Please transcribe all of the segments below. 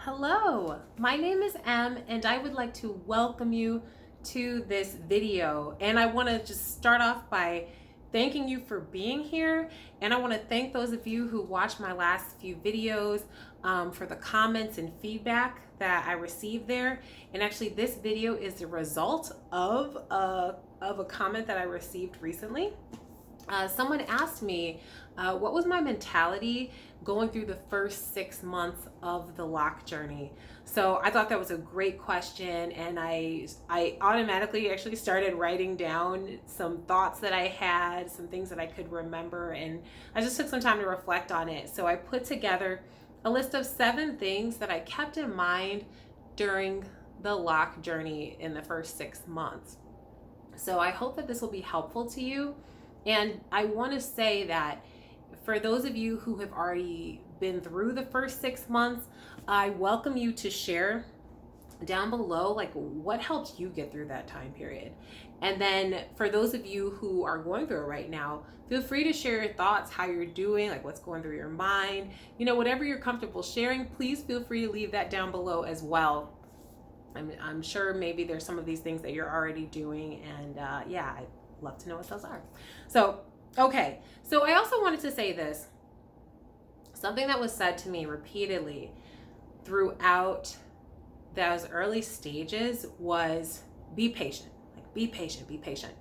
Hello, my name is Em and I would like to welcome you to this video. And I want to just start off by thanking you for being here. And I want to thank those of you who watched my last few videos for the comments and feedback that I received there. And actually this video is the result of a comment that I received recently. Someone asked me what was my mentality going through the first 6 months of the lock journey. So I thought that was a great question, and I automatically actually started writing down some thoughts that I had, some things that I could remember, and I just took some time to reflect on it. So I put together a list of 7 things that I kept in mind during the lock journey in the first 6 months. So I hope that this will be helpful to you. And I want to say that for those of you who have already been through the first 6 months, I welcome you to share down below like what helped you get through that time period. And then for those of you who are going through it right now, feel free to share your thoughts, how you're doing, like what's going through your mind, whatever you're comfortable sharing. Please feel free to leave that down below as well. I'm sure maybe there's some of these things that you're already doing, and I'd love to know what those are. So I also wanted to say this. Something that was said to me repeatedly throughout those early stages was be patient. Like be patient.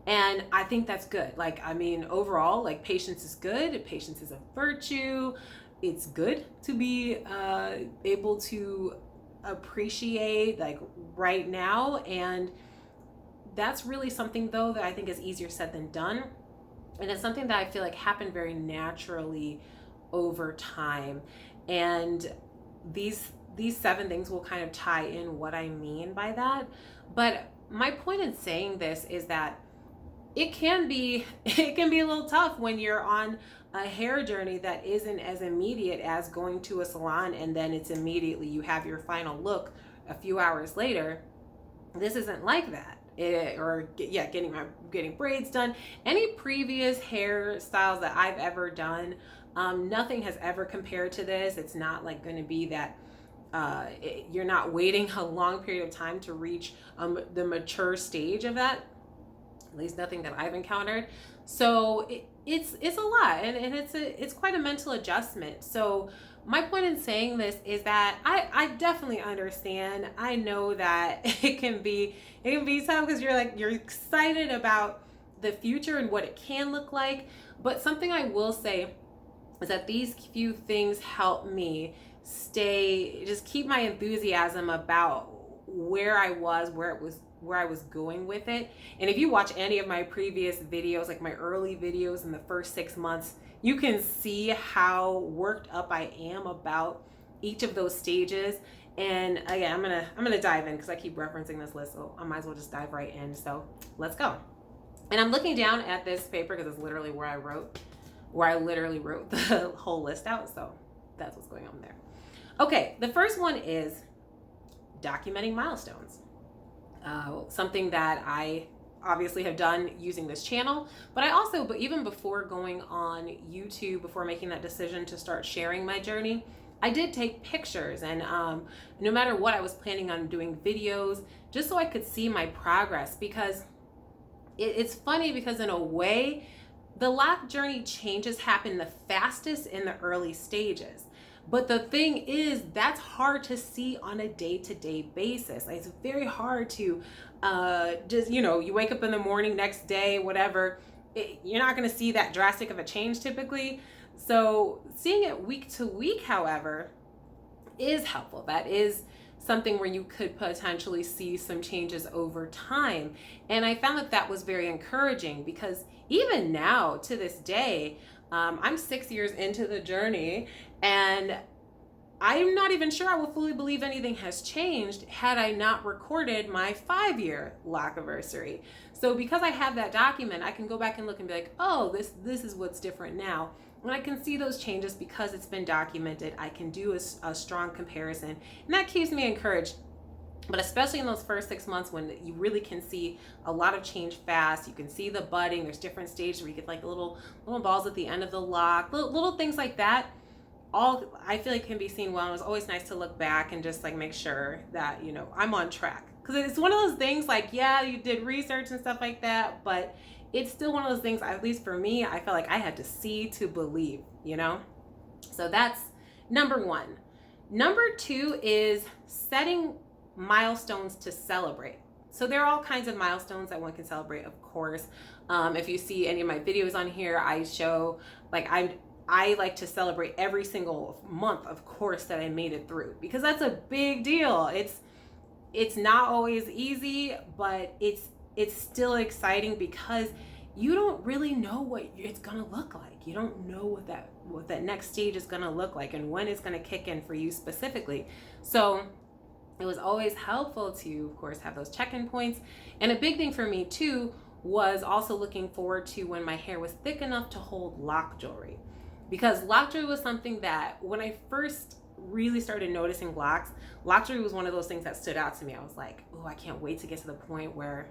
And I think that's good. Overall, patience is good. Patience is a virtue. It's good to be able to appreciate right now, and that's really something though that I think is easier said than done, and it's something that I feel like happened very naturally over time. And these 7 things will kind of tie in what I mean by that. But my point in saying this is that it can be a little tough when you're on a hair journey that isn't as immediate as going to a salon and then it's immediately you have your final look a few hours later. This isn't like that. Getting braids done, any previous hairstyles that I've ever done, nothing has ever compared to this. It's not like going to be that you're not waiting a long period of time to reach the mature stage of that. At least nothing that I've encountered. So it's a lot, and it's quite a mental adjustment. So my point in saying this is that I definitely understand. I know that it can be tough because you're excited about the future and what it can look like. But something I will say is that these few things help me just keep my enthusiasm about where I was going with it. And if you watch any of my previous videos, like my early videos in the first 6 months, you can see how worked up I am about each of those stages. And again, I'm gonna dive in because I keep referencing this list, so I might as well just dive right in. So let's go. And I'm looking down at this paper because it's literally where I literally wrote the whole list out. So that's what's going on there. Okay, the first one is documenting milestones. Something that I obviously have done using this channel, but even before going on YouTube, before making that decision to start sharing my journey, I did take pictures, and no matter what, I was planning on doing videos just so I could see my progress, because it's funny because in a way, the lock journey changes happen the fastest in the early stages. But the thing is, that's hard to see on a day-to-day basis. It's very hard to you wake up in the morning, next day, whatever. You're not going to see that drastic of a change typically. So seeing it week to week, however, is helpful. That is something where you could potentially see some changes over time. And I found that was very encouraging, because even now to this day, I'm 6 years into the journey, and I'm not even sure I will fully believe anything has changed had I not recorded my 5-year lock anniversary. So because I have that document, I can go back and look and be like, oh, this is what's different now. And I can see those changes because it's been documented. I can do a strong comparison, and that keeps me encouraged. But especially in those first 6 months, when you really can see a lot of change fast, you can see the budding. There's different stages where you get like little balls at the end of the lock, little things like that. all I feel like can be seen well. And it was always nice to look back and just like make sure that, you know, I'm on track. Because it's one of those things like, yeah, you did research and stuff like that, but it's still one of those things, at least for me, I felt like I had to see to believe, you know? So that's number one. Number two is setting milestones to celebrate. So there are all kinds of milestones that one can celebrate, of course. If you see any of my videos on here, I show like I like to celebrate every single month, of course, that I made it through, because that's a big deal. It's not always easy, but it's still exciting because you don't really know what it's gonna look like. You don't know what that next stage is gonna look like and when it's gonna kick in for you specifically. So it was always helpful to, of course, have those check-in points. And a big thing for me too was also looking forward to when my hair was thick enough to hold lock jewelry. Because lock jewelry was something that when I first really started noticing locks, lock jewelry was one of those things that stood out to me. I was like, oh, I can't wait to get to the point where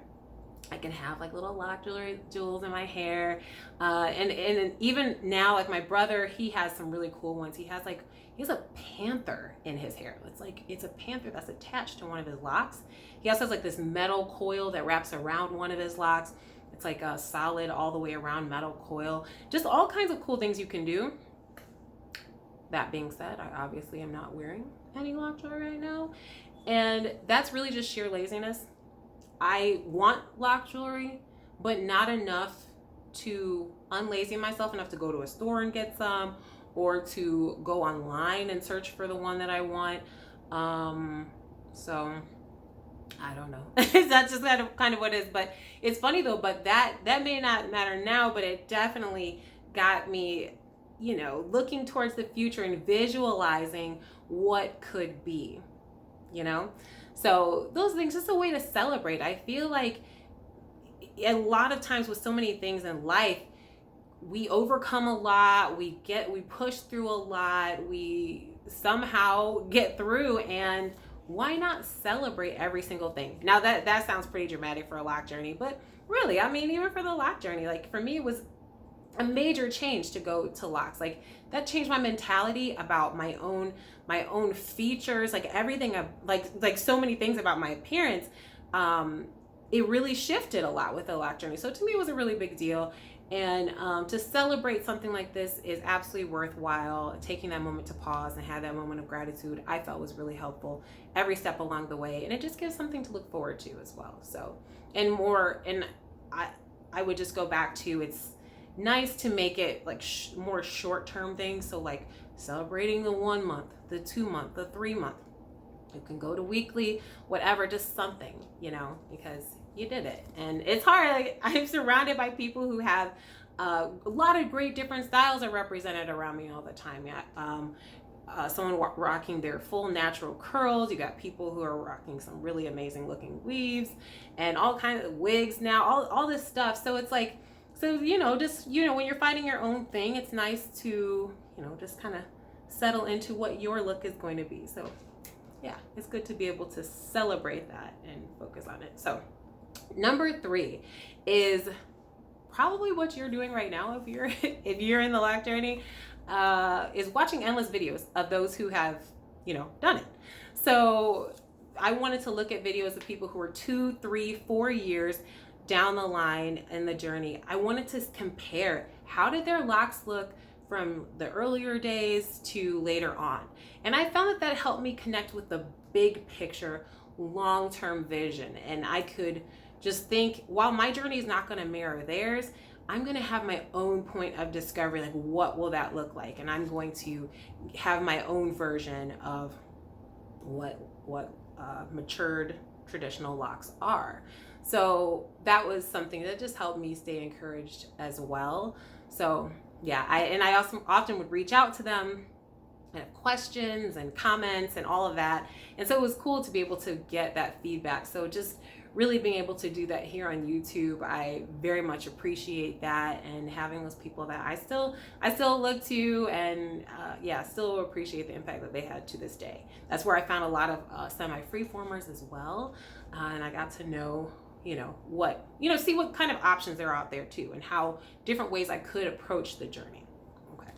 I can have like little lock jewels in my hair. And even now, like my brother, he has some really cool ones. He has a panther in his hair. It's a panther that's attached to one of his locks. He also has like this metal coil that wraps around one of his locks. It's like a solid all the way around metal coil. Just all kinds of cool things you can do. That being said, I obviously am not wearing any lock jewelry right now. And that's really just sheer laziness. I want lock jewelry, but not enough to unlazy myself enough to go to a store and get some, or to go online and search for the one that I want. So I don't know. That's just kind of what it is. But it's funny though, but that may not matter now, but it definitely got me, you know, looking towards the future and visualizing what could be, you know? So those things, just a way to celebrate. I feel like a lot of times with so many things in life, we overcome a lot, we push through a lot, we somehow get through, and why not celebrate every single thing? Now that sounds pretty dramatic for a lock journey, but really, I mean, even for the lock journey, like for me, it was a major change to go to locks. Like that changed my mentality about my own features, like everything, like so many things about my appearance. It really shifted a lot with the lock journey. So to me, it was a really big deal. And to celebrate something like this is absolutely worthwhile. Taking that moment to pause and have that moment of gratitude, I felt was really helpful every step along the way. And it just gives something to look forward to as well. So, and I would just go back to, it's nice to make it like more short-term things. So like celebrating the 1 month, the 2 month, the 3 month. You can go to weekly, whatever, just something, you know, because you did it. And it's hard. Like, I'm surrounded by people who have a lot of great different styles are represented around me all the time. Yeah. Someone rocking their full natural curls. You got people who are rocking some really amazing looking weaves and all kinds of wigs now, all this stuff. So it's like, so, you know, just, you know, when you're finding your own thing, it's nice to, you know, just kind of settle into what your look is going to be. So yeah, it's good to be able to celebrate that and focus on it. So number 3 is probably what you're doing right now if you're in the lock journey, is watching endless videos of those who have, you know, done it. So I wanted to look at videos of people who are 2, 3, 4 years down the line in the journey. I wanted to compare, how did their locks look from the earlier days to later on? And I found that helped me connect with the big picture, long-term vision. And I could just think, while my journey is not going to mirror theirs, I'm going to have my own point of discovery, like what will that look like? And I'm going to have my own version of what matured traditional locks are. So that was something that just helped me stay encouraged as well. So yeah, I also often would reach out to them and have questions and comments and all of that. And so it was cool to be able to get that feedback. So just really being able to do that here on YouTube, I very much appreciate that, and having those people that I still look to, and still appreciate the impact that they had to this day. That's where I found a lot of semi-freeformers as well, and I got to know, see what kind of options there are out there too, and how different ways I could approach the journey. Okay.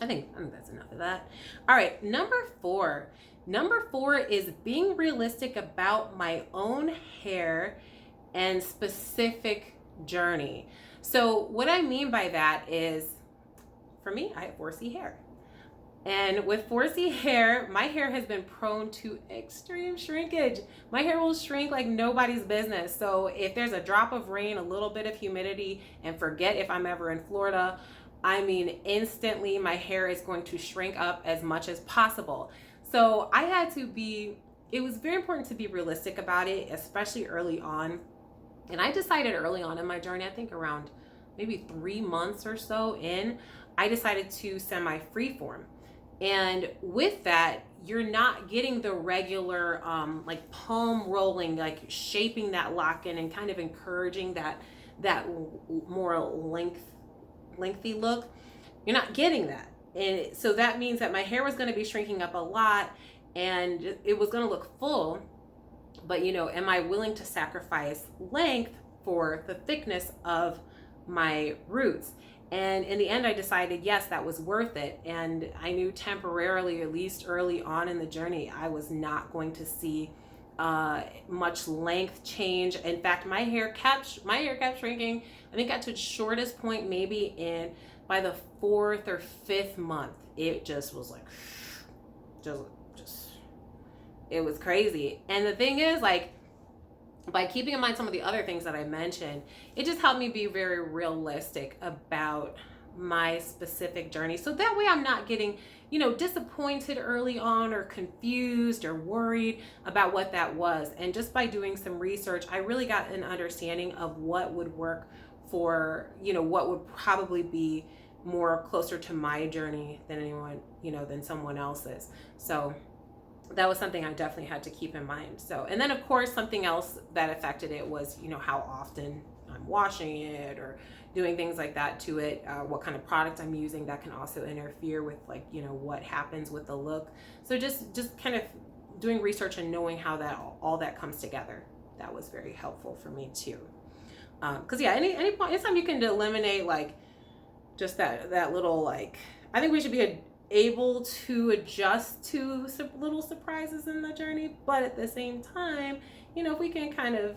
I think that's enough of that. All right, number 4. Number 4 is being realistic about my own hair and specific journey. So what I mean by that is, for me, I have 4C hair. And with 4C hair, my hair has been prone to extreme shrinkage. My hair will shrink like nobody's business. So if there's a drop of rain, a little bit of humidity, and forget if I'm ever in Florida, I mean, instantly my hair is going to shrink up as much as possible. So I had to be, it was very important to be realistic about it, especially early on. And I decided early on in my journey, I think around maybe 3 months or so in, I decided to semi-freeform. And with that, you're not getting the regular like palm rolling, like shaping that lock in and kind of encouraging that more lengthy look. You're not getting that. And so that means that my hair was going to be shrinking up a lot and it was going to look full. But, you know, am I willing to sacrifice length for the thickness of my roots? And in the end, I decided, yes, that was worth it. And I knew temporarily, at least early on in the journey, I was not going to see much length change. In fact, my hair kept shrinking. I think got to its shortest point maybe by the 4th or 5th month. It just was like, it was crazy. And the thing is, like, by keeping in mind some of the other things that I mentioned, it just helped me be very realistic about my specific journey. So that way I'm not getting, you know, disappointed early on or confused or worried about what that was. And just by doing some research, I really got an understanding of what would work for, you know, what would probably be more closer to my journey than anyone, you know, than someone else's. So that was something I definitely had to keep in mind. So, and then of course, something else that affected it was, you know, how often I'm washing it or doing things like that to it, what kind of product I'm using that can also interfere with, like, you know, what happens with the look. So just kind of doing research and knowing how that all that comes together. That was very helpful for me too. Because yeah, any point, anytime you can eliminate like just that little, like, I think we should be able to adjust to some little surprises in the journey, but at the same time, you know, if we can kind of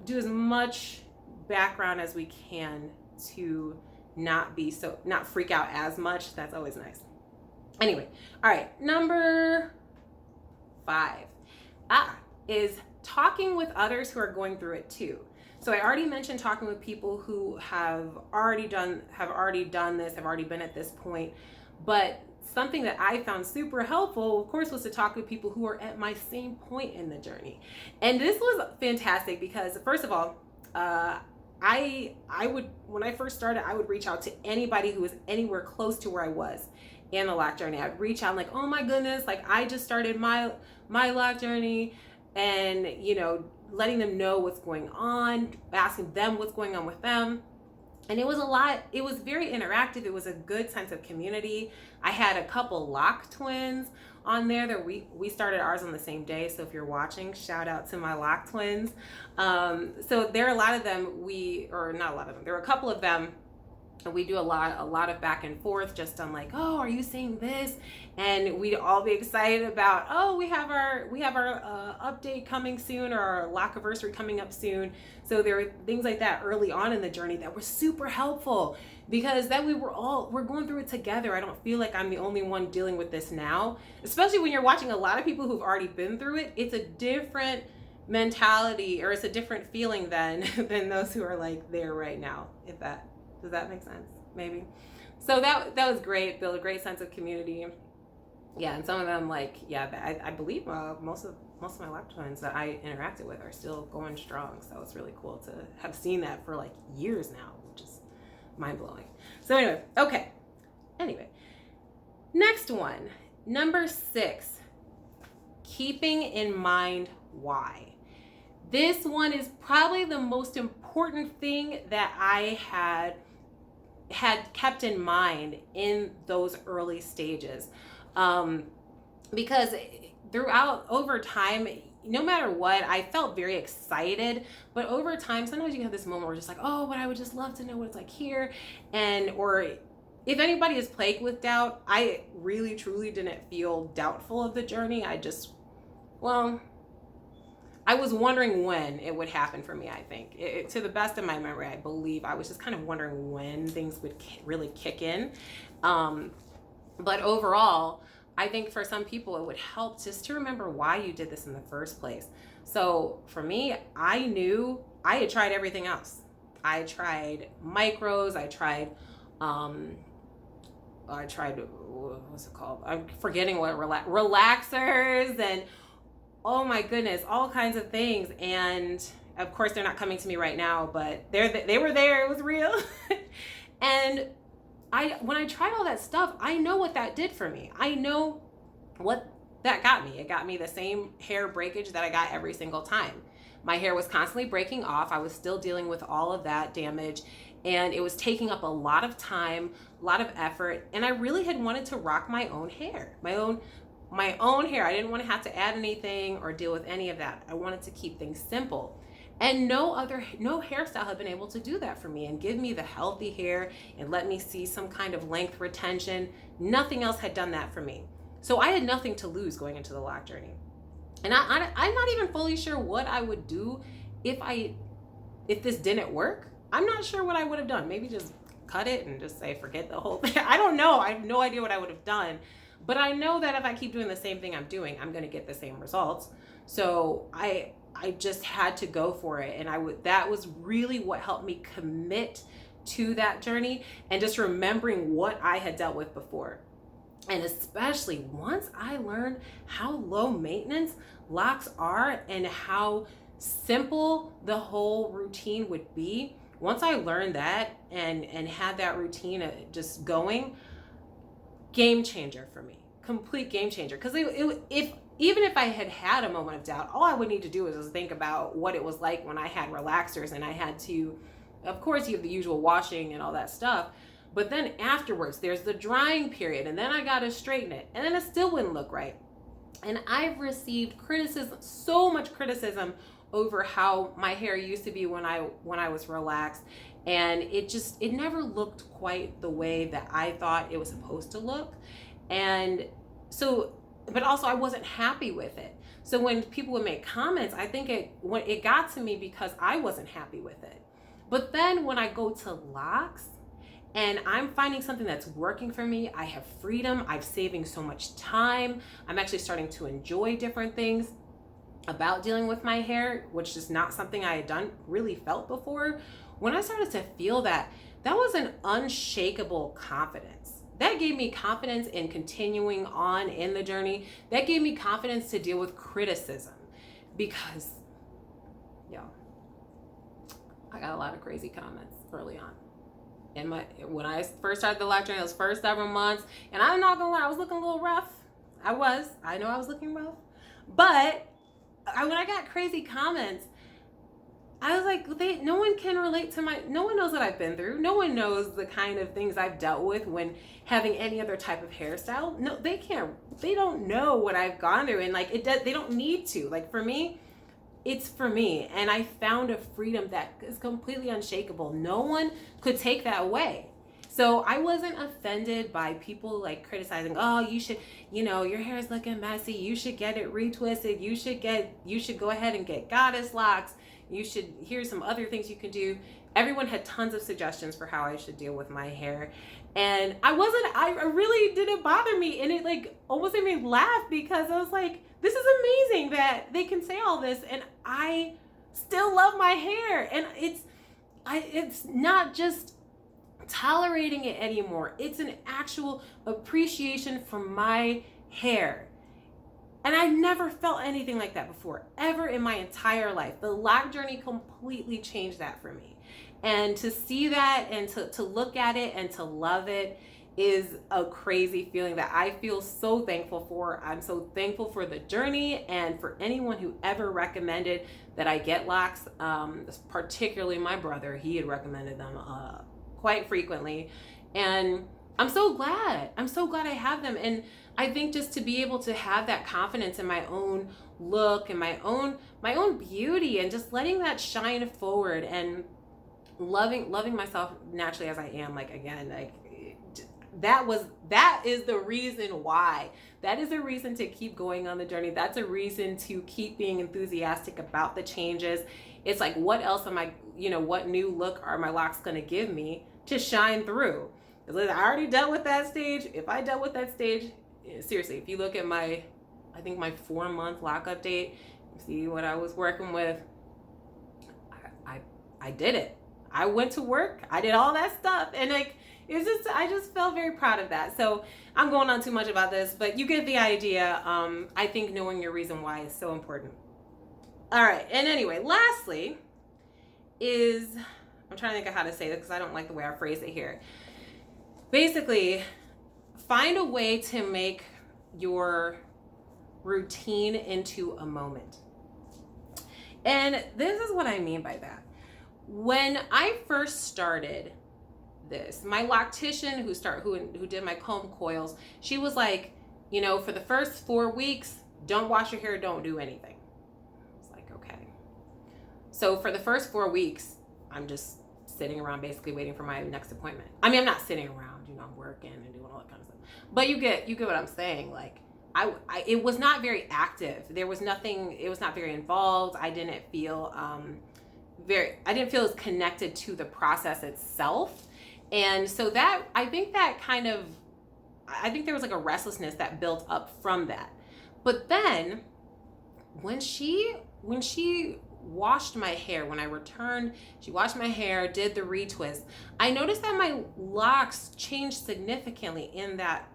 do as much background as we can to not freak out as much, that's always nice. Anyway, all right, number 5 is talking with others who are going through it too. So I already mentioned talking with people who have already done this, have already been at this point. But something that I found super helpful, of course, was to talk with people who are at my same point in the journey. And this was fantastic because, first of all, I would, when I first started, I would reach out to anybody who was anywhere close to where I was in the lock journey. I'd reach out like, oh my goodness, like I just started my lock journey, and, you know, letting them know what's going on, asking them what's going on with them. And it was very interactive. It was a good sense of community. I had a couple lock twins on there that we started ours on the same day. So if you're watching, shout out to my lock twins. So there are a lot of them, there were a couple of them. We do a lot of back and forth just on like, oh, are you saying this? And we'd all be excited about, oh, we have our update coming soon, or our lock anniversary coming up soon. So there were things like that early on in the journey that were super helpful, because that we're going through it together. I don't feel like I'm the only one dealing with this now, especially when you're watching a lot of people who've already been through it. It's a different mentality, or it's a different feeling than those who are like there right now, does that make sense? Maybe. So that was great. Built a great sense of community. Yeah, and some of them, like, yeah, I believe most of my lock twins that I interacted with are still going strong. So it's really cool to have seen that for like years now, which is mind blowing. So anyway, next one, number 6, keeping in mind why. This one is probably the most important thing that I had kept in mind in those early stages, because over time, no matter what, I felt very excited, but over time, sometimes you have this moment where you're just like, oh, but I would just love to know what it's like here, or if anybody is plagued with doubt, I really truly didn't feel doubtful of the journey. Well, I was wondering when it would happen for me, I think. To the best of my memory, I believe I was just kind of wondering when things would really kick in. But overall, I think for some people it would help just to remember why you did this in the first place. So for me, I knew I had tried everything else. I tried micros, I tried, what's it called? I'm forgetting what, relaxers, and oh my goodness, all kinds of things. And of course they're not coming to me right now, but they were there, it was real. And when I tried all that stuff, I know what that did for me. I know what that got me. It got me the same hair breakage that I got every single time. My hair was constantly breaking off. I was still dealing with all of that damage, and it was taking up a lot of time, a lot of effort. And I really had wanted to rock my own hair, my own hair. I didn't want to have to add anything or deal with any of that. I wanted to keep things simple. And no hairstyle had been able to do that for me and give me the healthy hair and let me see some kind of length retention. Nothing else had done that for me. So I had nothing to lose going into the lock journey. And I'm not even fully sure what I would do if this didn't work. I'm not sure what I would have done. Maybe just cut it and just say, forget the whole thing. I don't know. I have no idea what I would have done. But I know that if I keep doing the same thing I'm doing, I'm going to get the same results. So I just had to go for it. And that was really what helped me commit to that journey, and just remembering what I had dealt with before. And especially once I learned how low maintenance locks are and how simple the whole routine would be, once I learned that and had that routine just going, game changer for me, complete game changer. Because even if I had a moment of doubt, all I would need to do is just think about what it was like when I had relaxers and I had to, of course, you have the usual washing and all that stuff. But then afterwards, there's the drying period, and then I got to straighten it, and then it still wouldn't look right. And I've received criticism, so much criticism, over how my hair used to be when I was relaxed, and it never looked quite the way that I thought it was supposed to look. And so, but also I wasn't happy with it. So when people would make comments, I think it got to me because I wasn't happy with it. But then when I go to locks, and I'm finding something that's working for me, I have freedom, I'm saving so much time, I'm actually starting to enjoy different things about dealing with my hair, which is not something I had really felt before. When I started to feel that was an unshakable confidence. That gave me confidence in continuing on in the journey. That gave me confidence to deal with criticism, because, I got a lot of crazy comments early on. And when I first started the lock journey, those first several months, and I'm not gonna lie, I was looking a little rough. I know I was looking rough. But when I got crazy comments, I was like, no one can relate to no one knows what I've been through. No one knows the kind of things I've dealt with when having any other type of hairstyle. No, they don't know what I've gone through. And they don't need to. Like, for me, it's for me. And I found a freedom that is completely unshakable. No one could take that away. So I wasn't offended by people criticizing, oh, you should, your hair is looking messy, you should get it retwisted, you should go ahead and get goddess locks, here's some other things you can do. Everyone had tons of suggestions for how I should deal with my hair. And I really didn't bother me. And it almost made me laugh, because I was like, this is amazing that they can say all this and I still love my hair. And it's not just tolerating it anymore. It's an actual appreciation for my hair. And I never felt anything like that before, ever in my entire life. The lock journey completely changed that for me. And to see that and to look at it and to love it is a crazy feeling that I feel so thankful for. I'm so thankful for the journey, and for anyone who ever recommended that I get locks, particularly my brother. He had recommended them quite frequently. And I'm so glad I have them. And I think just to be able to have that confidence in my own look and my own beauty, and just letting that shine forward, and loving myself naturally as I am. that is the reason why. That is a reason to keep going on the journey. That's a reason to keep being enthusiastic about the changes. It's like, what else am I, what new look are my locks going to give me to shine through? Because I already dealt with that stage. If I dealt with that stage, seriously, if you look at I think my 4-month lock update, see what I was working with, I did it. I went to work. I did all that stuff. And like, I just felt very proud of that. So I'm going on too much about this, but you get the idea. I think knowing your reason why is so important. All right. And anyway, lastly I'm trying to think of how to say this because I don't like the way I phrase it here. Basically, find a way to make your routine into a moment. And this is what I mean by that. When I first started this, my loctician who did my comb coils, she was like, for the first 4 weeks, don't wash your hair, don't do anything. I was like, okay. So for the first 4 weeks, I'm just sitting around basically waiting for my next appointment. I mean, I'm not sitting around, I'm working and doing all that kind of stuff. But you get what I'm saying. Like, it was not very active. There was nothing, it was not very involved. I didn't feel as connected to the process itself. And so I think there was like a restlessness that built up from that. But then when she washed my hair, when I returned, she washed my hair, did the retwist, I noticed that my locks changed significantly in that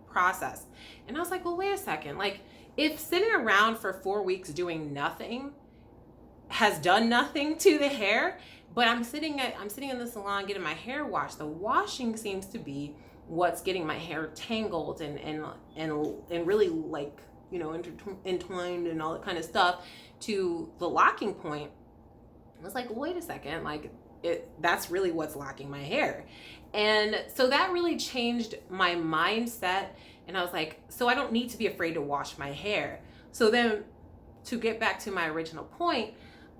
process. And I was like, well, wait a second. Like, if sitting around for 4 weeks doing nothing has done nothing to the hair, but I'm sitting in the salon getting my hair washed, the washing seems to be what's getting my hair tangled and really, like, entwined and all that kind of stuff to the locking point. I was like, wait a second, like, that's really what's locking my hair. And so that really changed my mindset. And I was like, so I don't need to be afraid to wash my hair. So then, to get back to my original point,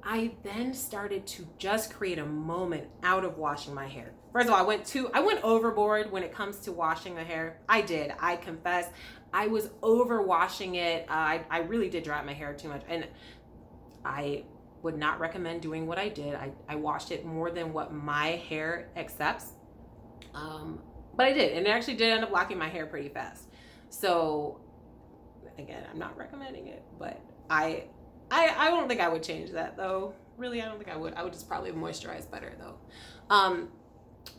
I then started to just create a moment out of washing my hair. First of all, I went overboard when it comes to washing the hair. I confess. I was over washing it. I really did dry out my hair too much. And I would not recommend doing what I did. I washed it more than what my hair accepts. But I did. And it actually did end up locking my hair pretty fast. So again, I'm not recommending it, but I don't think I would change that though. Really, I don't think I would. I would just probably moisturize better though.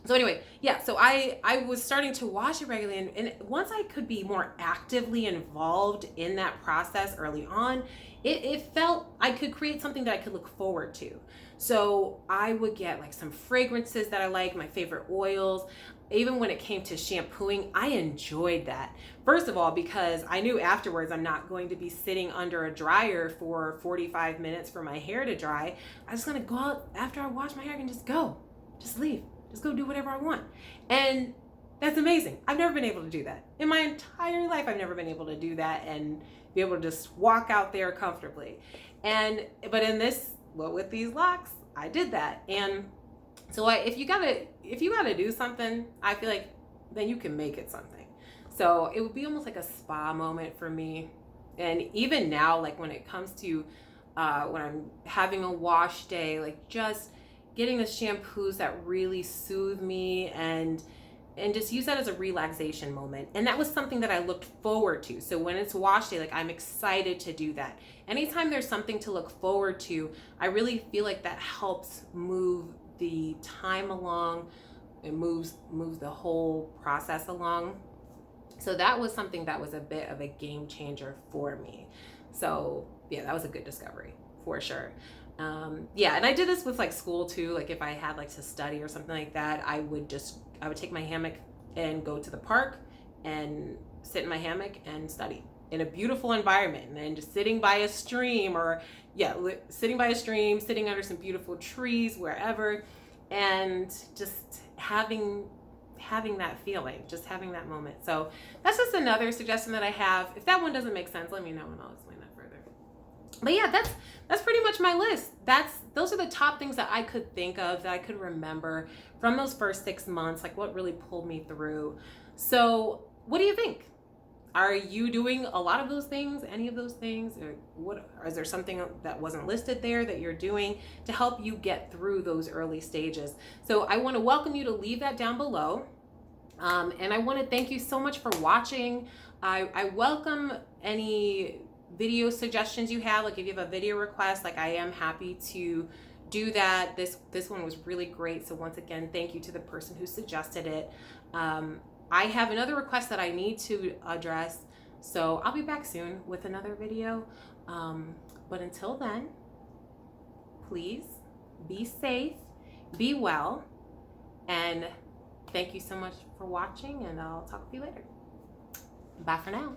So anyway, yeah, so I was starting to wash it regularly, and once I could be more actively involved in that process early on, it felt I could create something that I could look forward to. So I would get like some fragrances that I like, my favorite oils. Even when it came to shampooing, I enjoyed that. First of all, because I knew afterwards I'm not going to be sitting under a dryer for 45 minutes for my hair to dry. I was gonna go out after I wash my hair and just leave. Just go do whatever I want. And that's amazing. I've never been able to do that. In my entire life, I've never been able to do that and be able to just walk out there comfortably. But with these locks, I did that. And so if you gotta do something, I feel like then you can make it something. So it would be almost like a spa moment for me. And even now, like when it comes to when I'm having a wash day, like just getting the shampoos that really soothe me and just use that as a relaxation moment. And that was something that I looked forward to. So when it's wash day, like I'm excited to do that. Anytime there's something to look forward to, I really feel like that helps move the time along. It moves the whole process along. So that was something that was a bit of a game changer for me. So yeah, that was a good discovery for sure. Yeah, and I did this with like school too. Like if I had like to study or something like that, I would take my hammock and go to the park and sit in my hammock and study in a beautiful environment, and then just sitting by a stream sitting under some beautiful trees wherever, and just having that feeling, just having that moment. So that's just another suggestion that I have. If that one doesn't make sense, let me know and I'll explain that further. But yeah, that's pretty much my list. Those are the top things that I could think of, that I could remember from those first 6 months, like what really pulled me through. So what do you think? Are you doing a lot of those things, any of those things? Or what, or is there something that wasn't listed there that you're doing to help you get through those early stages? So I want to welcome you to leave that down below. And I want to thank you so much for watching. I welcome any video suggestions you have. Like if you have a video request, like I am happy to do that. This one was really great. So once again, thank you to the person who suggested it. I have another request that I need to address. So I'll be back soon with another video. But until then, please be safe, be well, and thank you so much for watching, and I'll talk to you later. Bye for now.